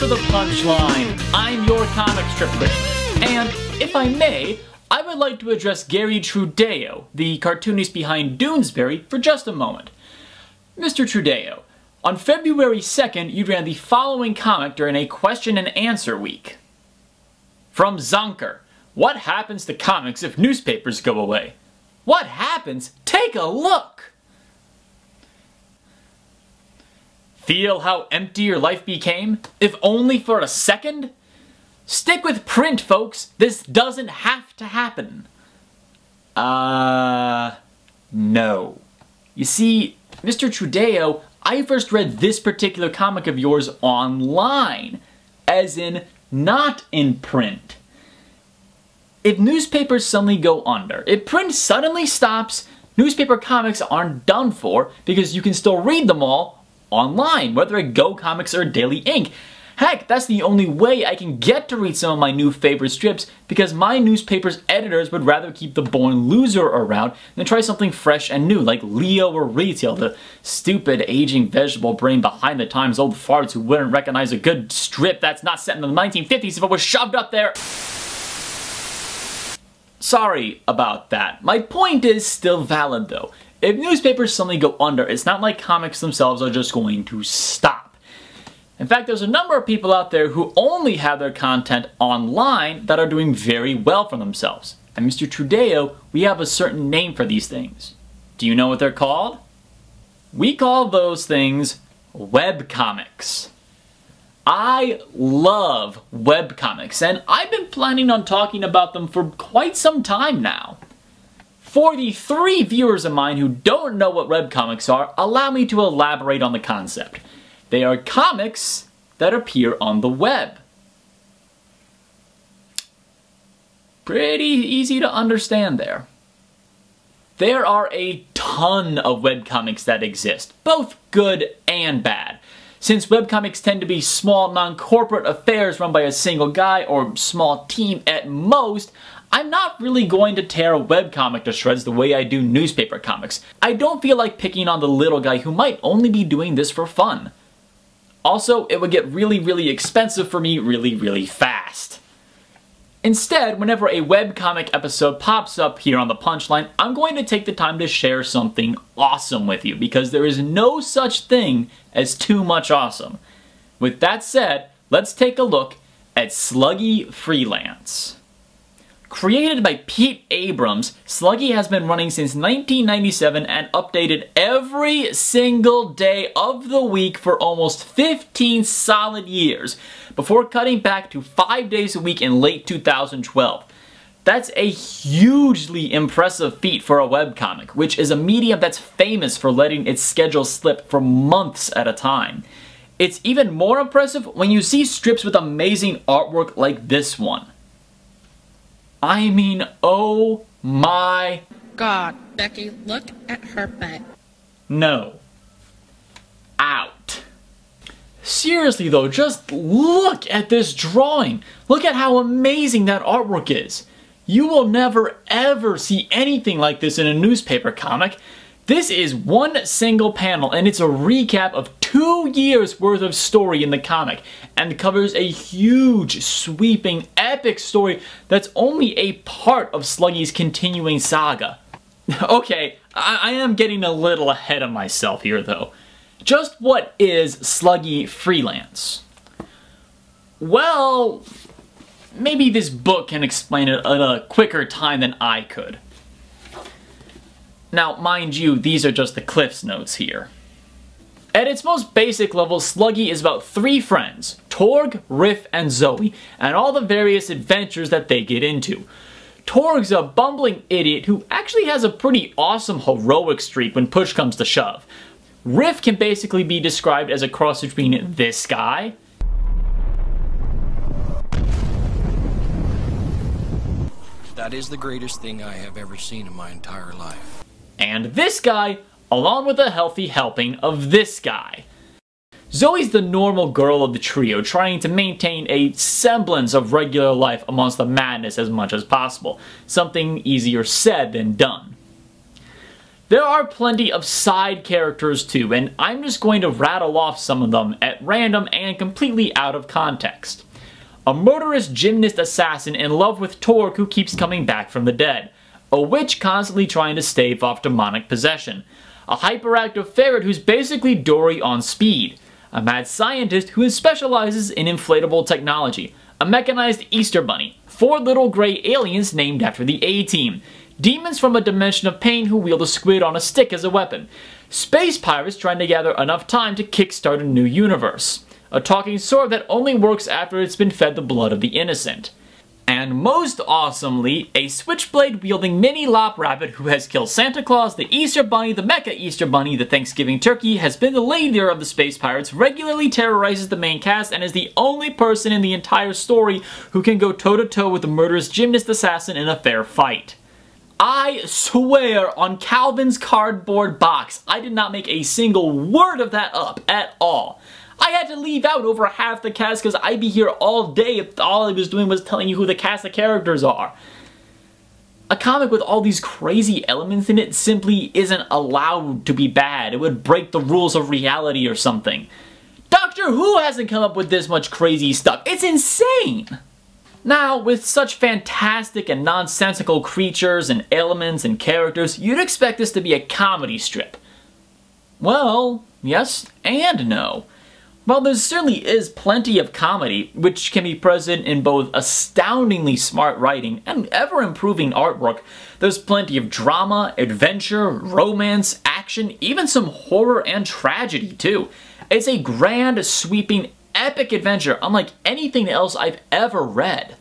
to the punchline. I'm your comic strip critic. And, if I may, I would like to address Gary Trudeo, the cartoonist behind Doonesbury, for just a moment. Mr. Trudeo, on February 2nd, you ran the following comic during a question and answer week. From Zonker, what happens to comics if newspapers go away? What happens? Take a look! Feel how empty your life became, if only for a second? Stick with print, folks. This doesn't have to happen. No. You see, Mr. Trudeo, I first read this particular comic of yours online, as in not in print. If newspapers suddenly go under, if print suddenly stops, newspaper comics aren't done for because you can still read them all online, whether at Go Comics or Daily Ink. Heck, that's the only way I can get to read some of my new favorite strips because my newspaper's editors would rather keep the born loser around than try something fresh and new like Leo or Retail, the stupid aging vegetable brain behind the times old farts who wouldn't recognize a good strip that's not set in the 1950s if it was shoved up there. Sorry about that. My point is still valid though. If newspapers suddenly go under, it's not like comics themselves are just going to stop. In fact, there's a number of people out there who only have their content online that are doing very well for themselves. And Mr. Trudeo, we have a certain name for these things. Do you know what they're called? We call those things webcomics. I love webcomics, and I've been planning on talking about them for quite some time now. For the 3 viewers of mine who don't know what webcomics are, allow me to elaborate on the concept. They are comics that appear on the web. Pretty easy to understand there. There are a ton of webcomics that exist, both good and bad. Since webcomics tend to be small, non-corporate affairs run by a single guy or small team at most, I'm not really going to tear a webcomic to shreds the way I do newspaper comics. I don't feel like picking on the little guy who might only be doing this for fun. Also, it would get really expensive for me really fast. Instead, whenever a webcomic episode pops up here on the Punchline, I'm going to take the time to share something awesome with you because there is no such thing as too much awesome. With that said, let's take a look at Sluggy Freelance. Created by Pete Abrams, Sluggy has been running since 1997 and updated every single day of the week for almost 15 solid years, before cutting back to 5 days a week in late 2012. That's a hugely impressive feat for a webcomic, which is a medium that's famous for letting its schedule slip for months at a time. It's even more impressive when you see strips with amazing artwork like this one. I mean, oh my God, Becky, look at her butt. No. Out. Seriously though, just look at this drawing. Look at how amazing that artwork is. You will never ever see anything like this in a newspaper comic. This is one single panel and it's a recap of 2 years worth of story in the comic and covers a huge, sweeping, epic story that's only a part of Sluggy's continuing saga. Okay, I am getting a little ahead of myself here though. Just what is Sluggy Freelance? Well, maybe this book can explain it at a quicker time than I could. Now, mind you, these are just the Cliff's Notes here. At its most basic level, Sluggy is about 3 friends, Torg, Riff, and Zoe, and all the various adventures that they get into. Torg's a bumbling idiot who actually has a pretty awesome heroic streak when push comes to shove. Riff can basically be described as a cross between this guy That is the greatest thing I have ever seen in my entire life. And this guy, along with a healthy helping of this guy. Zoe's the normal girl of the trio, trying to maintain a semblance of regular life amongst the madness as much as possible. Something easier said than done. There are plenty of side characters too, and I'm just going to rattle off some of them at random and completely out of context. A murderous gymnast assassin in love with Torque who keeps coming back from the dead. A witch constantly trying to stave off demonic possession. A hyperactive ferret who's basically Dory on speed. A mad scientist who specializes in inflatable technology. A mechanized Easter bunny. 4 little gray aliens named after the A-Team. Demons from a dimension of pain who wield a squid on a stick as a weapon. Space pirates trying to gather enough time to kickstart a new universe. A talking sword that only works after it's been fed the blood of the innocent. And most awesomely, a switchblade-wielding mini lop rabbit who has killed Santa Claus, the Easter Bunny, the Mecha Easter Bunny, the Thanksgiving Turkey, has been the leader of the Space Pirates, regularly terrorizes the main cast, and is the only person in the entire story who can go toe-to-toe with the murderous gymnast assassin in a fair fight. I swear on Calvin's cardboard box, I did not make a single word of that up at all. I had to leave out over half the cast because I'd be here all day if all I was doing was telling you who the cast of characters are. A comic with all these crazy elements in it simply isn't allowed to be bad. It would break the rules of reality or something. Doctor Who hasn't come up with this much crazy stuff. It's insane! Now, with such fantastic and nonsensical creatures and elements and characters, you'd expect this to be a comedy strip. Well, yes and no. While there certainly is plenty of comedy, which can be present in both astoundingly smart writing and ever-improving artwork, there's plenty of drama, adventure, romance, action, even some horror and tragedy too. It's a grand, sweeping, epic adventure unlike anything else I've ever read.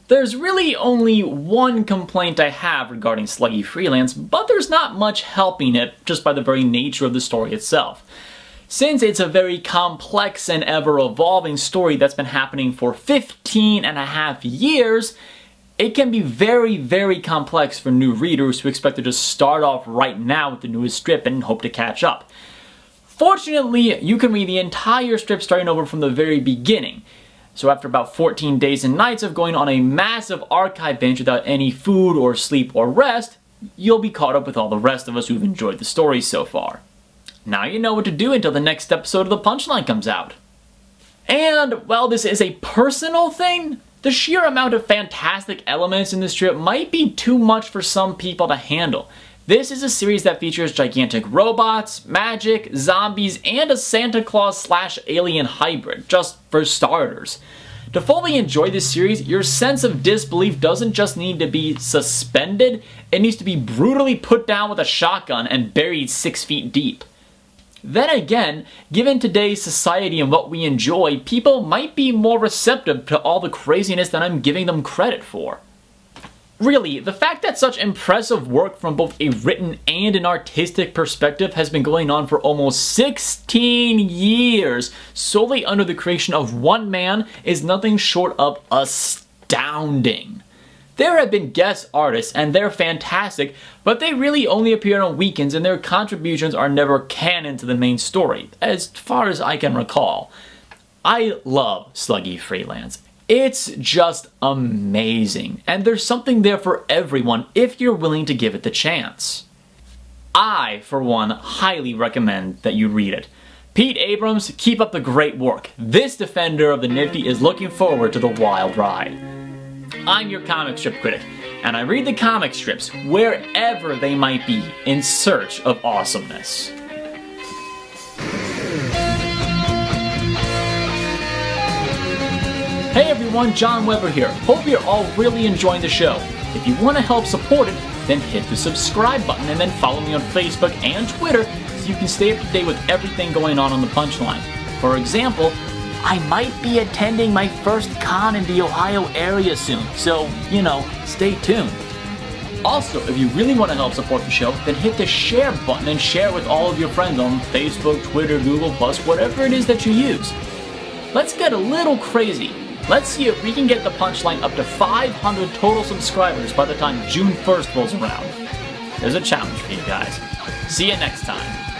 There's really only one complaint I have regarding Sluggy Freelance, but there's not much helping it just by the very nature of the story itself. Since it's a very complex and ever-evolving story that's been happening for 15.5 years, it can be very, very complex for new readers who expect to just start off right now with the newest strip and hope to catch up. Fortunately, you can read the entire strip starting over from the very beginning. So after about 14 days and nights of going on a massive archive binge without any food or sleep or rest, you'll be caught up with all the rest of us who've enjoyed the story so far. Now you know what to do until the next episode of The Punchline comes out. And while this is a personal thing, the sheer amount of fantastic elements in this strip might be too much for some people to handle. This is a series that features gigantic robots, magic, zombies, and a Santa Claus/alien hybrid, just for starters. To fully enjoy this series, your sense of disbelief doesn't just need to be suspended, it needs to be brutally put down with a shotgun and buried 6 feet deep. Then again, given today's society and what we enjoy, people might be more receptive to all the craziness than I'm giving them credit for. Really, the fact that such impressive work from both a written and an artistic perspective has been going on for almost 16 years solely under the creation of one man is nothing short of astounding. There have been guest artists, and they're fantastic, but they really only appear on weekends and their contributions are never canon to the main story, as far as I can recall. I love Sluggy Freelance. It's just amazing, and there's something there for everyone if you're willing to give it the chance. I, for one, highly recommend that you read it. Pete Abrams, keep up the great work. This defender of the nifty is looking forward to the wild ride. I'm your comic strip critic, and I read the comic strips wherever they might be in search of awesomeness. Hey everyone, John Weber here. Hope you're all really enjoying the show. If you want to help support it, then hit the subscribe button and then follow me on Facebook and Twitter so you can stay up to date with everything going on the Punchline. For example, I might be attending my first con in the Ohio area soon, so, you know, stay tuned. Also, if you really want to help support the show, then hit the share button and share with all of your friends on Facebook, Twitter, Google+, whatever it is that you use. Let's get a little crazy. Let's see if we can get the Punchline up to 500 total subscribers by the time June 1st rolls around. There's a challenge for you guys. See you next time.